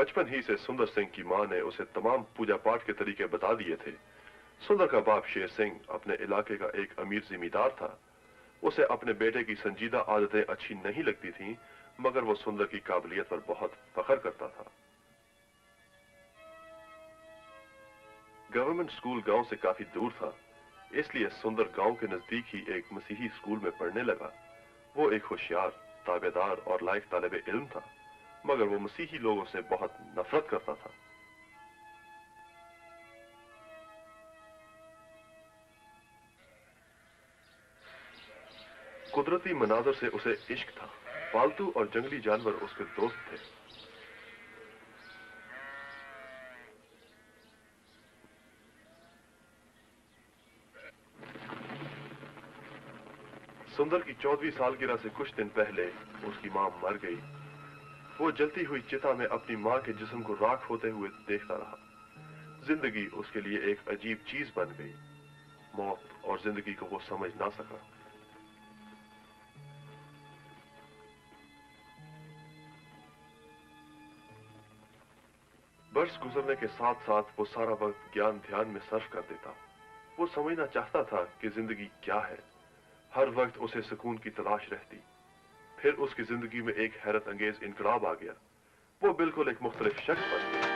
बचपन ही से सुंदर सिंह की मां ने उसे तमाम पूजा पाठ के तरीके बता दिए थे। सुंदर का बाप शेर सिंह अपने इलाके का एक अमीर जिमींदार था। उसे अपने बेटे की संजीदा आदतें अच्छी नहीं लगती थीं, मगर वो सुंदर की काबिलियत पर बहुत फख्र करता था। गवर्नमेंट स्कूल गांव से काफी दूर था, इसलिए सुंदर गांव के नजदीक ही एक मसीही स्कूल में पढ़ने लगा। वो एक होशियार, ताबेदार और लायक तालिबे इल्म था, मगर वो मसीही लोगों से बहुत नफरत करता था। कुदरती मनाजर से उसे इश्क था। पालतू और जंगली जानवर उसके दोस्त थे। सुंदर की 14वीं सालगिरह से कुछ दिन पहले उसकी मां मर गई। वो जलती हुई चिता में अपनी मां के जिस्म को राख होते हुए देखता रहा। जिंदगी उसके लिए एक अजीब चीज बन गई। मौत और जिंदगी को वो समझ ना सका। बरस गुजरने के साथ साथ वो सारा वक्त ज्ञान ध्यान में सर्फ कर देता। वो समझना चाहता था कि जिंदगी क्या है। हर वक्त उसे सुकून की तलाश रहती। फिर उसकी जिंदगी में एक हैरत अंगेज इनकलाब आ गया। वो बिल्कुल एक मुख्तलिफ शख्स बन गया।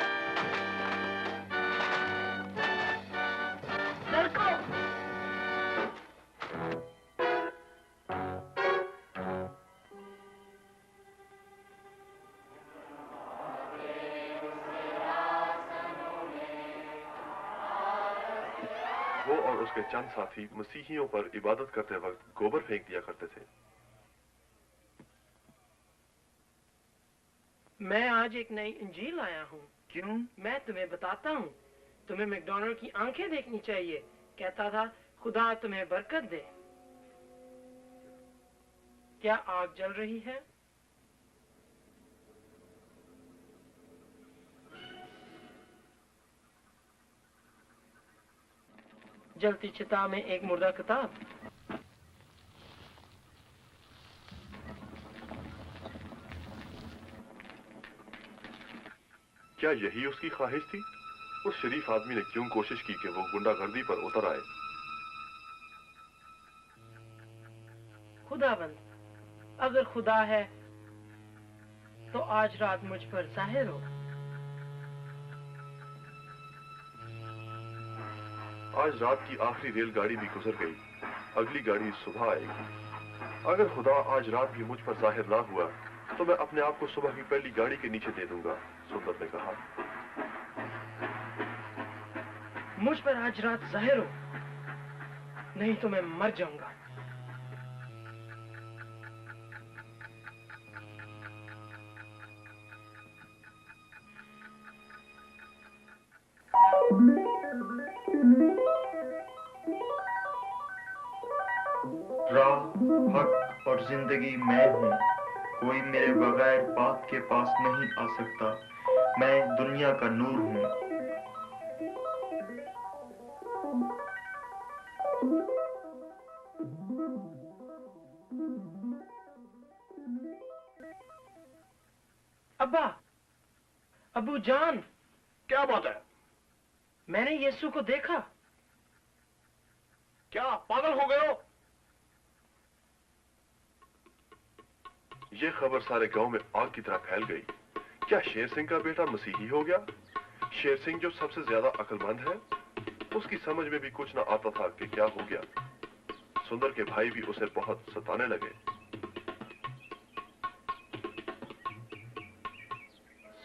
वो और उसके चंद साथी मसीहियों पर इबादत करते वक्त गोबर फेंक दिया करते थे। मैं आज एक नई इंजील लाया हूँ। क्यों? मैं तुम्हें बताता हूँ। तुम्हें मैकडॉनल्ड की आंखें देखनी चाहिए। कहता था खुदा तुम्हें बरकत दे। क्या आग जल रही है? जलती चिता में एक मुर्दा किताब। क्या यही उसकी ख्वाहिश थी? उस शरीफ आदमी ने क्यों कोशिश की कि वो गुंडागर्दी पर उतर आए? खुदाबंद, अगर खुदा है तो आज रात मुझ पर जाहिर हो। आज रात की आखिरी रेलगाड़ी भी गुजर गई। अगली गाड़ी सुबह आएगी। अगर खुदा आज रात भी मुझ पर जाहिर ना हुआ तो मैं अपने आप को सुबह की पहली गाड़ी के नीचे दे दूंगा, सुंदर ने कहा। मुझ पर आज रात जाहिर हो, नहीं तो मैं मर जाऊंगा। राह, हक और जिंदगी मैं हूँ। कोई मेरे बगैर बाप के पास नहीं आ सकता। मैं दुनिया का नूर हूँ। अब्बा, अबू जान। क्या बात है? मैंने यीशु को देखा। क्या पागल हो गए हो? यह खबर सारे गांव में आग की तरह फैल गई। क्या शेर सिंह का बेटा मसीही हो गया? शेर सिंह जो सबसे ज्यादा अक्लमंद है, उसकी समझ में भी कुछ ना आता था कि क्या हो गया। सुंदर के भाई भी उसे बहुत सताने लगे।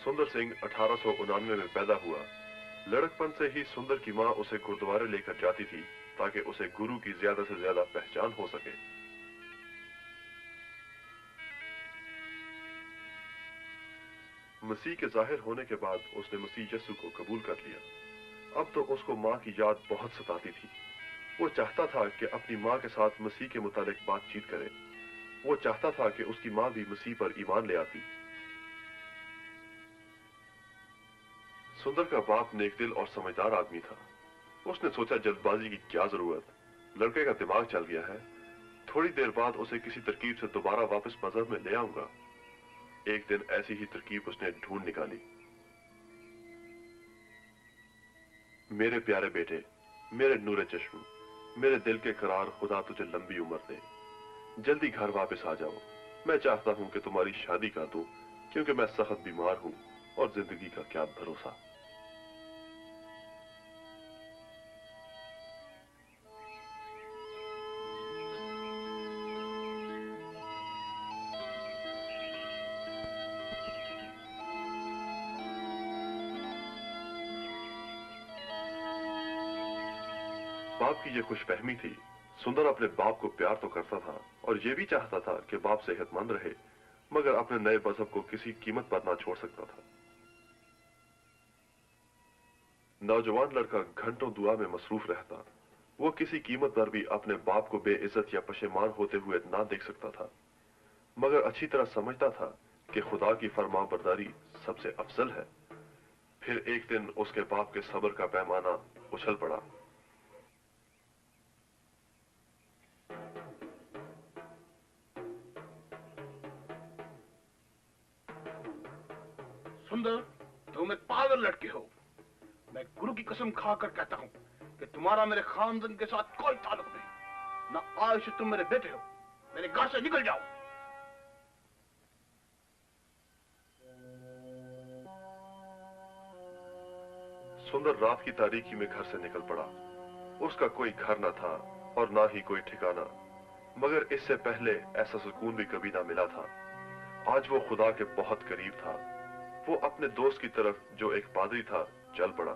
सुंदर सिंह 1899 में पैदा हुआ। लड़कपन से ही सुंदर की मां उसे गुरुद्वारे लेकर जाती थी ताकि उसे गुरु की ज्यादा से ज्यादा पहचान हो सके। मसीह के जाहिर होने के बाद उसने मसीह यीशु को कबूल कर लिया। अब तो उसको मां की याद बहुत सताती थी। वो चाहता था कि अपनी मां के साथ मसीह के मुतालिक बातचीत करे। वो चाहता था कि उसकी मां भी मसीह पर ईमान ले आती। सुंदर का बाप नेकदिल और समझदार आदमी था। उसने सोचा जल्दबाजी की क्या जरूरत, लड़के का दिमाग चल गया है, थोड़ी देर बाद उसे किसी तरकीब से दोबारा वापस मजहब में ले आऊंगा। एक दिन ऐसी ही तरकीब उसने ढूंढ निकाली। मेरे प्यारे बेटे, मेरे नूरे चश्म, मेरे दिल के करार, खुदा तुझे लंबी उम्र दे। जल्दी घर वापस आ जाओ। मैं चाहता हूं कि तुम्हारी शादी कर दूं, क्योंकि मैं सख्त बीमार हूं और जिंदगी का क्या भरोसा। बाप की ये खुशफहमी थी। सुंदर अपने बाप को प्यार तो करता था और ये भी चाहता था कि बाप सेहतमंद रहे, मगर अपने नए मजहब को किसी कीमत पर ना छोड़ सकता था। नौजवान लड़का घंटों दुआ में मसरूफ रहता। वो किसी कीमत पर भी अपने बाप को बेइज्जत या पशेमान होते हुए ना देख सकता था, मगर अच्छी तरह समझता था कि खुदा की फरमाबरदारी सबसे अफजल है। फिर एक दिन उसके बाप के सब्र का पैमाना उछल पड़ा। सुंदर, तुम एक पागल लड़के हो। मैं गुरु की कसम खाकर कहता हूं कि तुम्हारा मेरे खानदान के साथ कोई ताल्लुक नहीं। ना आज से तुम मेरे बेटे हो। मेरे घर से निकल जाओ। सुंदर रात की तारीकी में घर से निकल पड़ा। उसका कोई घर न था और ना ही कोई ठिकाना, मगर इससे पहले ऐसा सुकून भी कभी ना मिला था। आज वो खुदा के बहुत करीब था। वो अपने दोस्त की तरफ, जो एक पादरी था, चल पड़ा।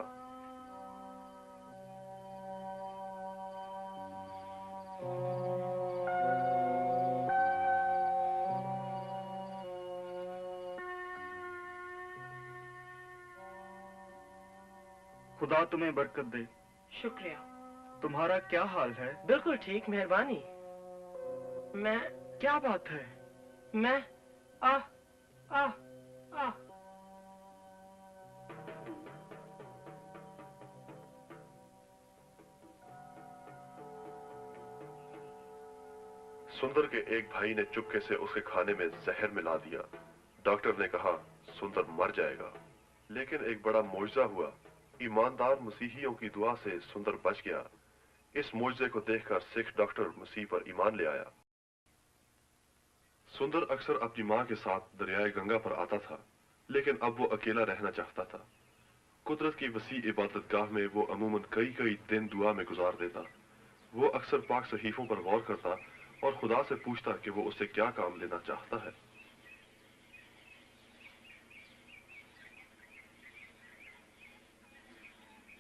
खुदा तुम्हें बरकत दे। शुक्रिया। तुम्हारा क्या हाल है? बिल्कुल ठीक, मेहरबानी। मैं, क्या बात है? मैं आ आ आ सुंदर के एक भाई ने चुपके से उसके खाने में जहर मिला दिया। डॉक्टर ने कहा सुंदर मर जाएगा, लेकिन एक बड़ा मौजज़ा हुआ। ईमानदार मसीहियों की दुआ से सुंदर बच गया। इस मौजज़े को देखकर सिख डॉक्टर मसीह पर ईमान ले आया। सुंदर अक्सर अपनी मां के साथ दरियाए गंगा पर आता था, लेकिन अब वो अकेला रहना चाहता था। कुदरत की वसी इबादतगाह में वो अमूमन कई कई दिन दुआ में गुजार देता। वो अक्सर पाक सहीफों पर गौर करता और खुदा से पूछता कि वो उससे क्या काम लेना चाहता है।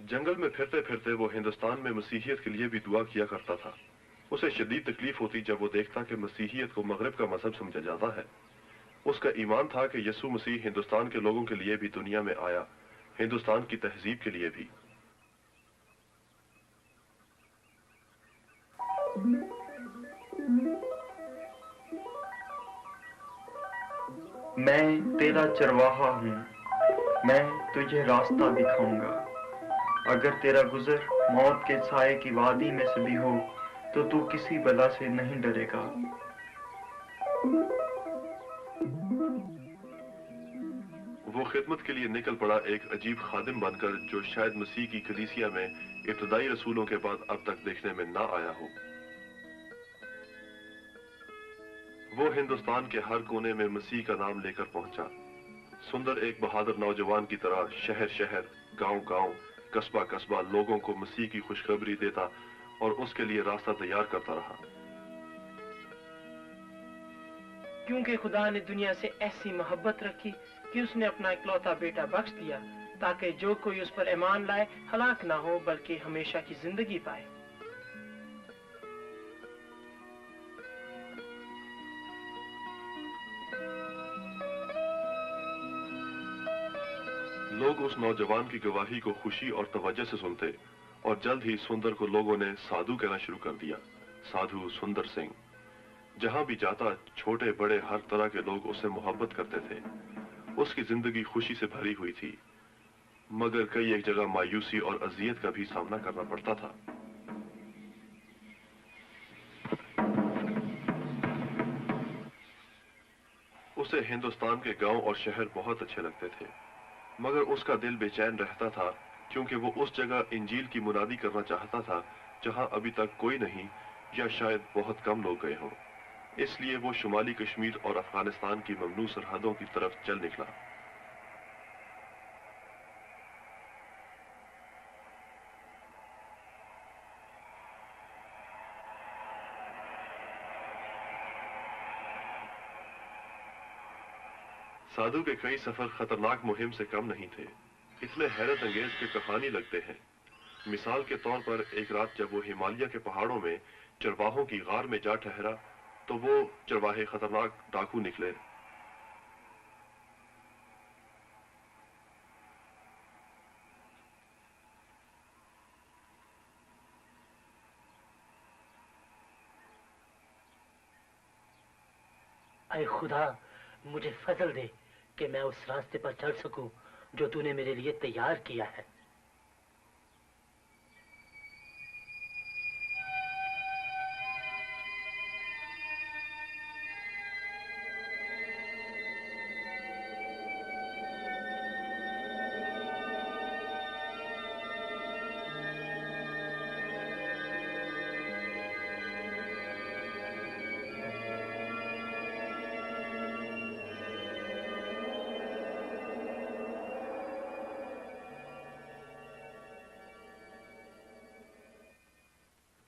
जंगल में फिरते फिरते वो हिंदुस्तान में मसीहियत के लिए भी दुआ किया करता था। उसे शदीद तकलीफ होती जब वो देखता कि मसीहियत को मगरिब का मजहब समझा जाता है। उसका ईमान था कि यसू मसीह हिंदुस्तान के लोगों के लिए भी दुनिया में आया, हिंदुस्तान की तहजीब के लिए भी। मैं तेरा चरवाहा हूँ। मैं तुझे रास्ता दिखाऊंगा। अगर तेरा गुजर मौत के साए की वादी में से भी हो, तो तू किसी बला से नहीं डरेगा। वो खिदमत के लिए निकल पड़ा, एक अजीब खादिम बनकर, जो शायद मसीह की कलीसिया में इब्तदाई रसूलों के बाद अब तक देखने में ना आया हो। वो हिंदुस्तान के हर कोने में मसीह का नाम लेकर पहुंचा। सुंदर एक बहादुर नौजवान की तरह शहर शहर, गांव गांव, कस्बा कस्बा लोगों को मसीह की खुशखबरी देता और उसके लिए रास्ता तैयार करता रहा। क्योंकि खुदा ने दुनिया से ऐसी मोहब्बत रखी कि उसने अपना इकलौता बेटा बख्श दिया, ताकि जो कोई उस पर ईमान लाए हलाक ना हो, बल्कि हमेशा की जिंदगी पाए। लोग उस नौजवान की गवाही को खुशी और तवज्जो से सुनते और जल्द ही सुंदर को लोगों ने साधु कहना शुरू कर दिया। साधु सुंदर सिंह। जहां भी जाता छोटे बड़े हर तरह के लोग उससे मोहब्बत करते थे। उसकी जिंदगी खुशी से भरी हुई थी, मगर कई एक जगह मायूसी और अजियत का भी सामना करना पड़ता था। उसे हिंदुस्तान के गांव और शहर बहुत अच्छे लगते थे, मगर उसका दिल बेचैन रहता था क्योंकि वो उस जगह इंजील की मुनादी करना चाहता था जहां अभी तक कोई नहीं या शायद बहुत कम लोग गए हों। इसलिए वो शुमाली कश्मीर और अफगानिस्तान की ममनू सरहदों की तरफ चल निकला। साधु के कई सफर खतरनाक मुहिम से कम नहीं थे, इतने हैरत अंगेज के कहानी लगते हैं। मिसाल के तौर पर एक रात जब वो हिमालय के पहाड़ों में चरवाहों की गार में जा ठहरा तो वो चरवाहे खतरनाक डाकू निकले। ऐ खुदा, मुझे फजल दे कि मैं उस रास्ते पर चल सकूं जो तूने मेरे लिए तैयार किया है।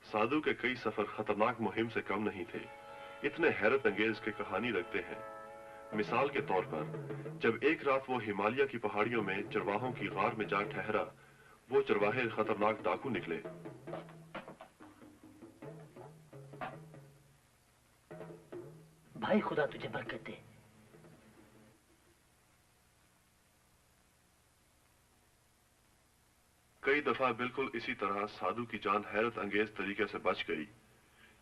साधु के कई सफर खतरनाक मुहिम से कम नहीं थे, इतने हैरत अंगेज के कहानी लगते हैं। मिसाल के तौर पर जब एक रात वो हिमालय की पहाड़ियों में चरवाहों की गार में जा ठहरा, वो चरवाहे खतरनाक डाकू निकले। भाई खुदा तुझे बरकत दे। कई दफा बिल्कुल इसी तरह साधु की जान हैरत अंगेज तरीके से बच गई।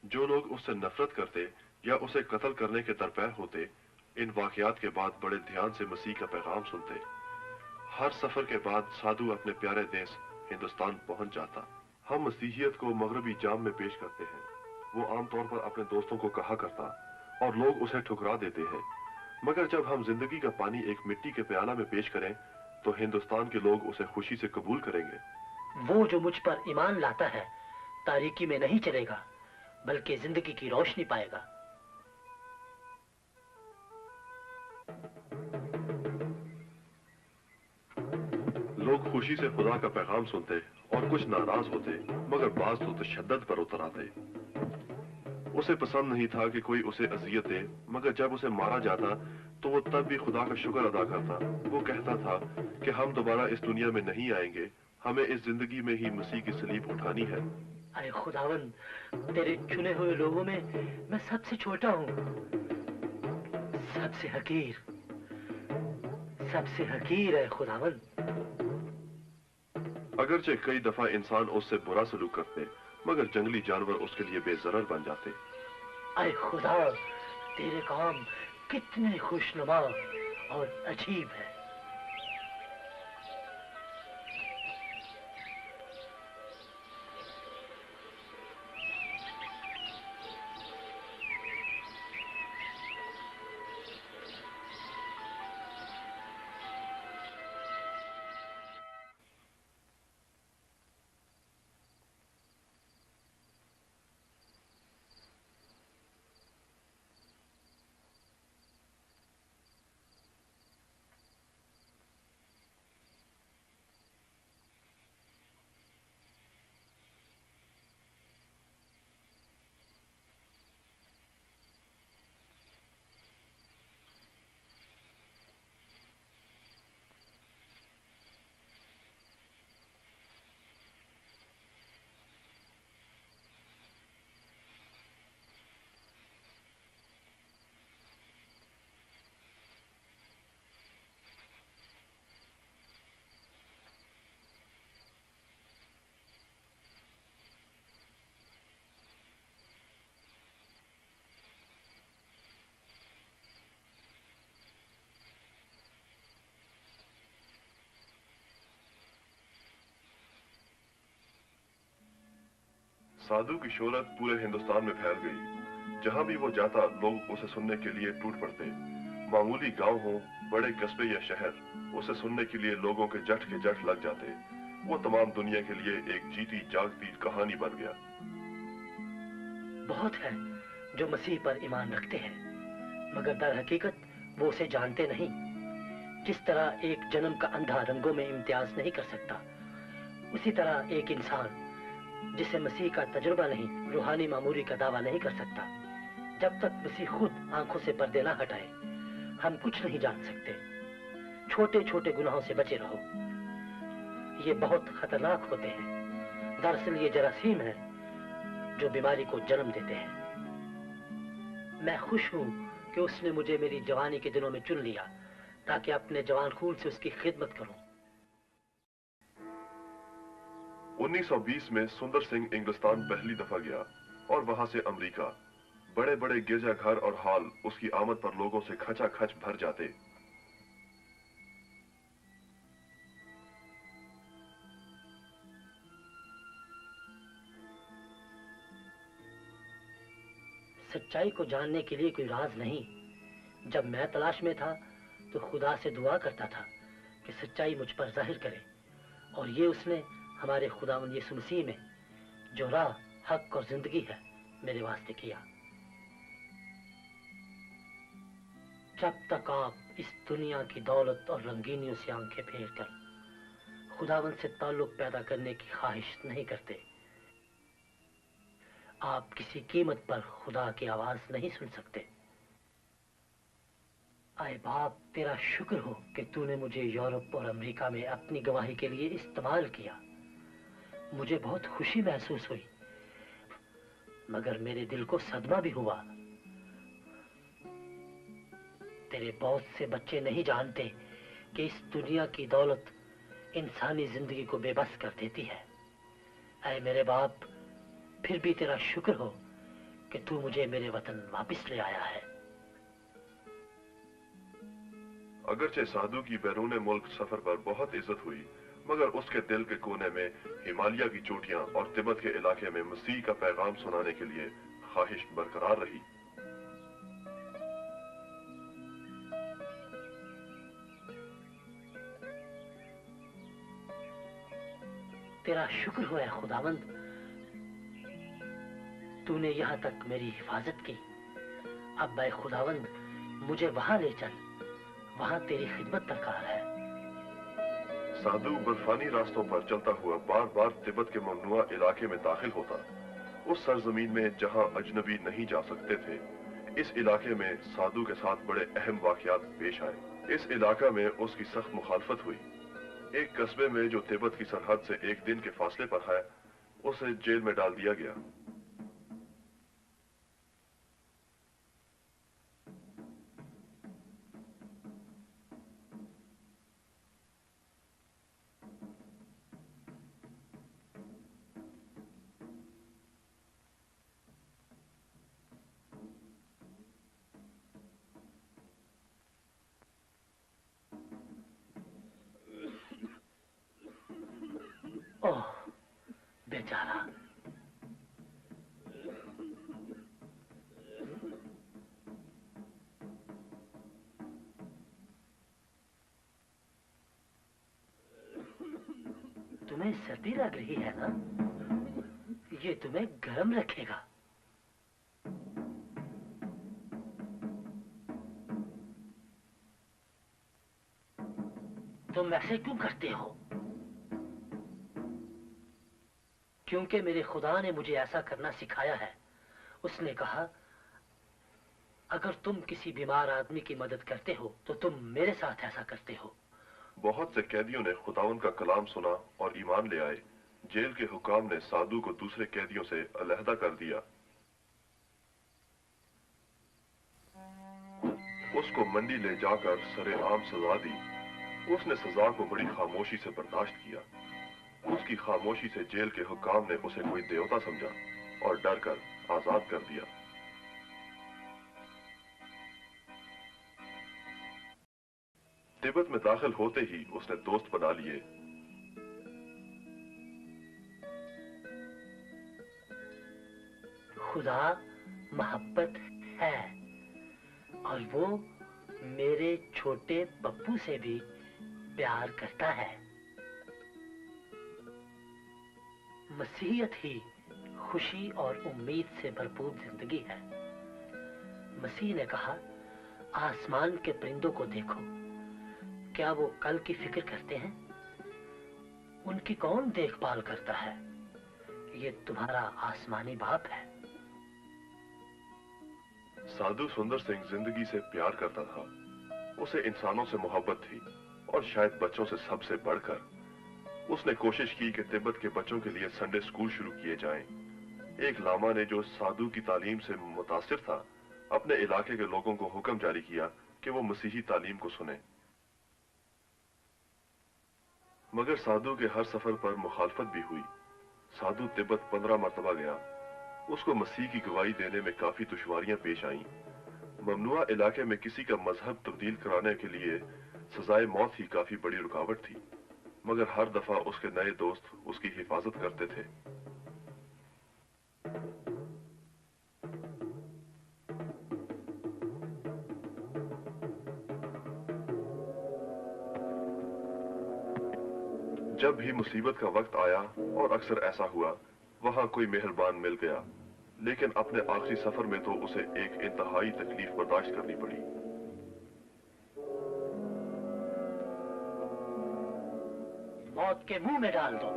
जो लोग उससे नफरत करते या उसे कत्ल करने के दरपे होते, इन वाकयात के बाद बड़े ध्यान से मसीह का पैगाम सुनते। हर सफर के बाद साधु अपने प्यारे देश हिंदुस्तान पहुंच जाता। हम मसीहियत को मगरबी जाम में पेश करते हैं। वो आमतौर पर अपने दोस्तों को कहा करता और लोग उसे ठुकरा देते हैं, मगर जब हम जिंदगी का पानी एक मिट्टी के प्याला में पेश करें तो हिंदुस्तान के लोग उसे खुशी से कबूल करेंगे। वो जो मुझ पर ईमान लाता है तारीकी में नहीं चलेगा बल्कि जिंदगी की रोशनी पाएगा। लोग खुशी से खुदा का पैगाम सुनते और कुछ नाराज होते, मगर बाज तो तशद्दुद पर उतर आते। उसे पसंद नहीं था कि कोई उसे अजियत दे, मगर जब उसे मारा जाता तो वो तब भी खुदा का शुक्र अदा करता। वो कहता था कि हम दोबारा इस दुनिया में नहीं आएंगे, हमें इस जिंदगी में ही मसीह की सलीब उठानी है। अरे खुदावन, तेरे चुने हुए लोगों में मैं सबसे छोटा हूँ, सबसे हकीर है खुदावन। अगरचे कई दफा इंसान उससे बुरा सलूक करते, मगर जंगली जानवर उसके लिए बेजरर बन जाते। अरे खुदा, तेरे काम कितने खुशनुमा और अजीब है। साधु की शोहरत पूरे हिंदुस्तान में फैल गई। जहां भी वो जाता लोग उसे सुनने के लिए टूट पड़ते। मामूली गांव हो, बड़े कस्बे या शहर, उसे सुनने के लिए लोगों के जट लग जाते। वो तमाम दुनिया के लिए एक जीती जागती कहानी बन गया। बहुत है जो मसीह पर ईमान रखते हैं, मगर दर हकीकत वो उसे जानते नहीं। जिस तरह एक जन्म का अंधा रंगों में इम्तियाज नहीं कर सकता, उसी तरह एक इंसान जिसे मसीह का तजुर्बा नहीं, रूहानी मामूरी का दावा नहीं कर सकता। जब तक मसीह खुद आंखों से पर्दे ना हटाए, हम कुछ नहीं जान सकते। छोटे छोटे गुनाहों से बचे रहो, ये बहुत खतरनाक होते हैं। दरअसल ये जरासीम है जो बीमारी को जन्म देते हैं। मैं खुश हूं कि उसने मुझे मेरी जवानी के दिनों में चुन लिया, ताकि अपने जवान खून से उसकी खिदमत करूं। 1920 में सुंदर सिंह इंग्लिस्तान पहली दफा गया और वहां से अमेरिका। बड़े बड़े गिरजाघर और हॉल उसकी आमद पर लोगों से खचाखच भर जाते। सच्चाई को जानने के लिए कोई राज नहीं। जब मैं तलाश में था तो खुदा से दुआ करता था कि सच्चाई मुझ पर जाहिर करे, और ये उसने हमारे खुदावंद यीशु मसीह में, जो राह, हक और जिंदगी है, मेरे वास्ते किया। जब तक आप इस दुनिया की दौलत और रंगीनियों से आंखें फेर कर खुदावंद से ताल्लुक पैदा करने की ख्वाहिश नहीं करते, आप किसी कीमत पर खुदा की आवाज नहीं सुन सकते। आए बाप, तेरा शुक्र हो कि तूने मुझे यूरोप और अमेरिका में अपनी गवाही के लिए इस्तेमाल किया। मुझे बहुत खुशी महसूस हुई, मगर मेरे दिल को सदमा भी हुआ। तेरे बहुत से बच्चे नहीं जानते कि इस दुनिया की दौलत इंसानी जिंदगी को बेबस कर देती है। ऐ मेरे बाप, फिर भी तेरा शुक्र हो कि तू मुझे मेरे वतन वापस ले आया है। अगरचे साधु की बैरून मुल्क सफर पर बहुत इज्जत हुई, मगर उसके दिल के कोने में हिमालय की चोटियां और तिब्बत के इलाके में मसीह का पैगाम सुनाने के लिए ख्वाहिश बरकरार रही। तेरा शुक्र हो ऐ खुदावंद, तूने यहाँ तक मेरी हिफाजत की। अब मैं खुदावंद, मुझे वहां ले चल, वहां तेरी खिदमत दरकार है। साधु बर्फानी रास्तों पर चलता हुआ बार बार तिब्बत के ममनुआ इलाके में दाखिल होता, उस सरजमीन में जहां अजनबी नहीं जा सकते थे। इस इलाके में साधु के साथ बड़े अहम वाकयात पेश आए। इस इलाका में उसकी सख्त मुखालफत हुई। एक कस्बे में जो तिब्बत की सरहद से एक दिन के फासले पर है, उसे जेल में डाल दिया गया। ओह बेचारा, तुम्हें सर्दी लग रही है ना? ये तुम्हें गर्म रखेगा। तुम ऐसे क्यों करते हो? क्योंकि मेरे खुदा ने मुझे ऐसा करना सिखाया है। उसने कहा, अगर तुम किसी बीमार आदमी की मदद करते हो तो तुम मेरे साथ ऐसा करते हो। बहुत से कैदियों ने खुदावन का कलाम सुना और ईमान ले आए। जेल के हुकाम ने साधु को दूसरे कैदियों से अलहदा कर दिया। उसको मंडी ले जाकर सरेआम सजा दी। उसने सजा को बड़ी खामोशी से बर्दाश्त किया। उसकी खामोशी से जेल के हुकाम ने उसे कोई देवता समझा और डर कर आजाद कर दिया। तिब्बत में दाखिल होते ही उसने दोस्त बना लिए। खुदा मोहब्बत है और वो मेरे छोटे पप्पू से भी प्यार करता है। मसीहत ही खुशी और उम्मीद से भरपूर जिंदगी है। मसीह ने कहा, आसमान के परिंदों को देखो, क्या वो कल की फिक्र करते हैं? उनकी कौन देखभाल करता है? ये तुम्हारा आसमानी बाप है। साधु सुंदर सिंह जिंदगी से प्यार करता था। उसे इंसानों से मोहब्बत थी और शायद बच्चों से सबसे बढ़कर उसने कोशिश की कि तिब्बत के बच्चों के लिए संडे स्कूल शुरू किए जाएं। एक लामा ने जो साधु की तालीम से मुतासिर था, अपने इलाके के लोगों को हुक्म जारी किया कि वो मसीही तालीम को सुने। मगर साधु के हर सफर पर मुखालफत भी हुई। साधु तिब्बत 15 मरतबा गया। उसको मसीह की गवाही देने में काफी दुश्वारियां पेश आईं। ममनुआ इलाके में किसी का मजहब तब्दील कराने के लिए सजाए मौत ही काफी बड़ी रुकावट थी, मगर हर दफा उसके नए दोस्त उसकी हिफाजत करते थे। जब भी मुसीबत का वक्त आया, और अक्सर ऐसा हुआ, वहां कोई मेहरबान मिल गया, लेकिन अपने आखिरी सफर में तो उसे एक इंतहाई तकलीफ बर्दाश्त करनी पड़ी। मौत के मुंह में डाल दो।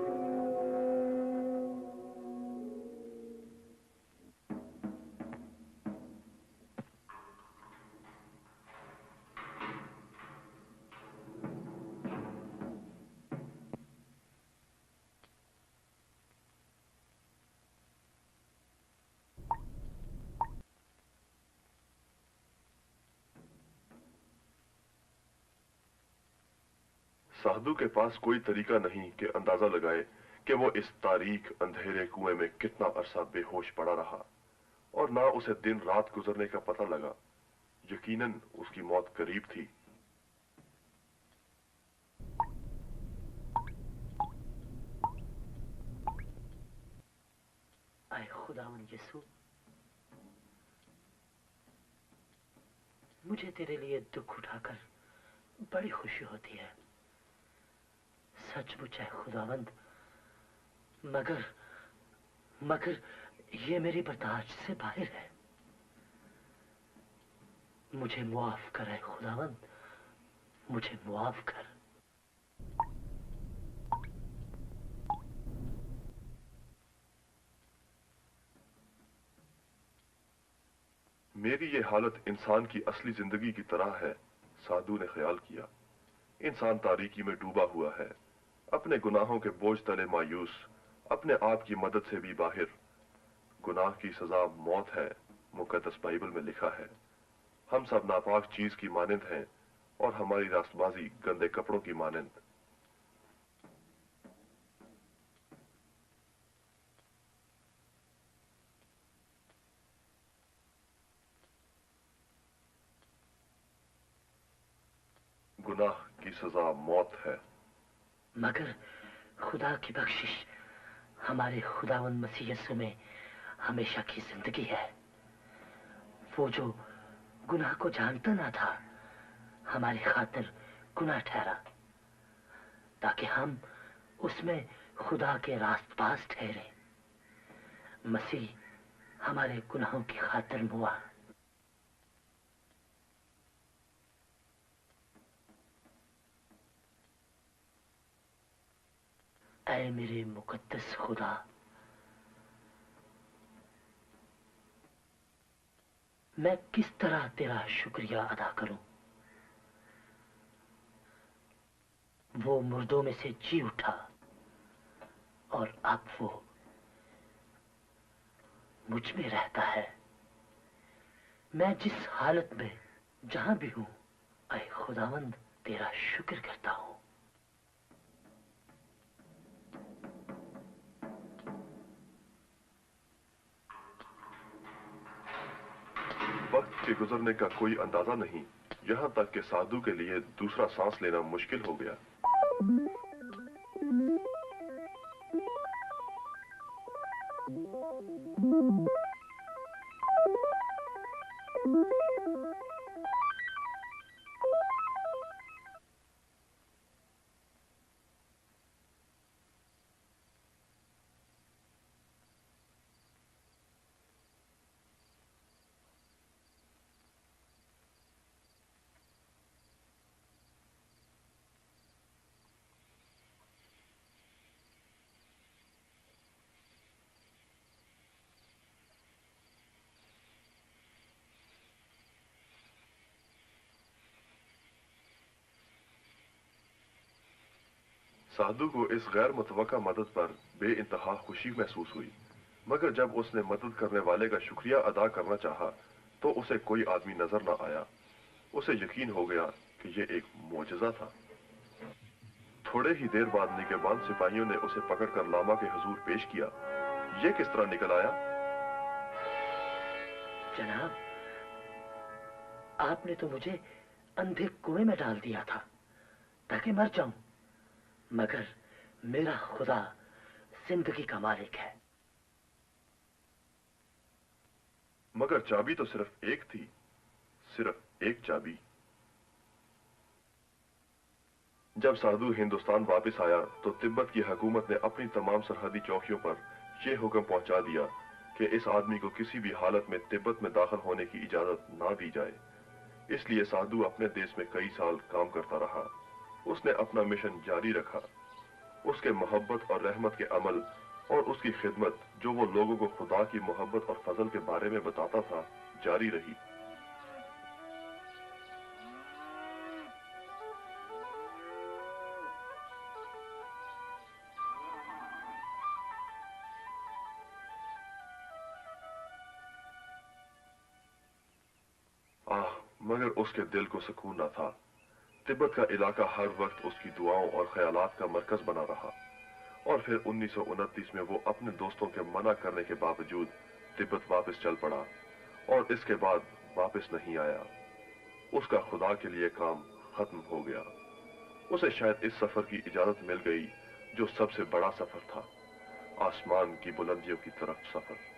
साधु के पास कोई तरीका नहीं कि अंदाजा लगाए कि वो इस तारीक अंधेरे कुएं में कितना अरसा बेहोश पड़ा रहा, और ना उसे दिन रात गुजरने का पता लगा। यकीनन उसकी मौत करीब थी। आए खुदावन यीशु, मुझे तेरे लिए दुख उठाकर बड़ी खुशी होती है। सचमुच है खुदावंद, मगर ये मेरी बर्दाश्त से बाहर है। मुझे मुआफ कर है खुदावंद, मुझे मुआफ कर। मेरी ये हालत इंसान की असली जिंदगी की तरह है, साधु ने ख्याल किया। इंसान तारीकी में डूबा हुआ है, अपने गुनाहों के बोझ तले मायूस, अपने आप की मदद से भी बाहर। गुनाह की सजा मौत है, मुकद्दस बाइबल में लिखा है। हम सब नापाक चीज की मानंद हैं, और हमारी रास्तबाजी गंदे कपड़ों की मानंद। गुनाह की सजा मौत है। मगर खुदा की बख्शिश हमारे खुदावंद मसीह यीशु में हमेशा की जिंदगी है। वो जो गुनाह को जानता ना था, हमारी खातिर गुनाह ठहरा, ताकि हम उसमें खुदा के रास्तबाज ठहरे। मसीह हमारे गुनाहों की खातिर मुआ। ऐ मेरे मुकद्दस खुदा, मैं किस तरह तेरा शुक्रिया अदा करूं? वो मुर्दों में से जी उठा, और अब वो मुझ में रहता है। मैं जिस हालत में जहां भी हूं, ऐ खुदावंद तेरा शुक्र करता हूं। वक्त के गुजरने का कोई अंदाजा नहीं, यहाँ तक कि साधु के लिए दूसरा सांस लेना मुश्किल हो गया। साधु को इस गैर मुतवक्का मदद पर बेइंतहा खुशी महसूस हुई, मगर जब उसने मदद करने वाले का शुक्रिया अदा करना चाहा तो उसे कोई आदमी नजर न आया। उसे यकीन हो गया कि ये एक मोजज़ा था। थोड़े ही देर बाद निगहबान सिपाहियों ने उसे पकड़कर लामा के हुजूर पेश किया। ये किस तरह निकल आया? जनाब, आपने तो मुझे अंधे कुएं में डाल दिया था ताकि मर जाऊं, मगर मेरा खुदा जिंदगी का मालिक है। मगर चाबी तो सिर्फ एक थी, सिर्फ एक चाबी। जब साधु हिंदुस्तान वापस आया तो तिब्बत की हुकूमत ने अपनी तमाम सरहदी चौकियों पर यह हुक्म पहुंचा दिया कि इस आदमी को किसी भी हालत में तिब्बत में दाखिल होने की इजाजत ना दी जाए। इसलिए साधु अपने देश में कई साल काम करता रहा। उसने अपना मिशन जारी रखा। उसके मोहब्बत और रहमत के अमल और उसकी खिदमत, जो वो लोगों को खुदा की मोहब्बत और फजल के बारे में बताता था, जारी रही। मगर उसके दिल को सुकून न था। तिब्बत का इलाका हर वक्त उसकी दुआओं और ख्यालात का मरकज बना रहा। और फिर 1929 में वो अपने दोस्तों के मना करने के बावजूद तिब्बत वापस चल पड़ा और इसके बाद वापस नहीं आया। उसका खुदा के लिए काम खत्म हो गया। उसे शायद इस सफर की इजाजत मिल गई जो सबसे बड़ा सफर था, आसमान की बुलंदियों की तरफ सफर।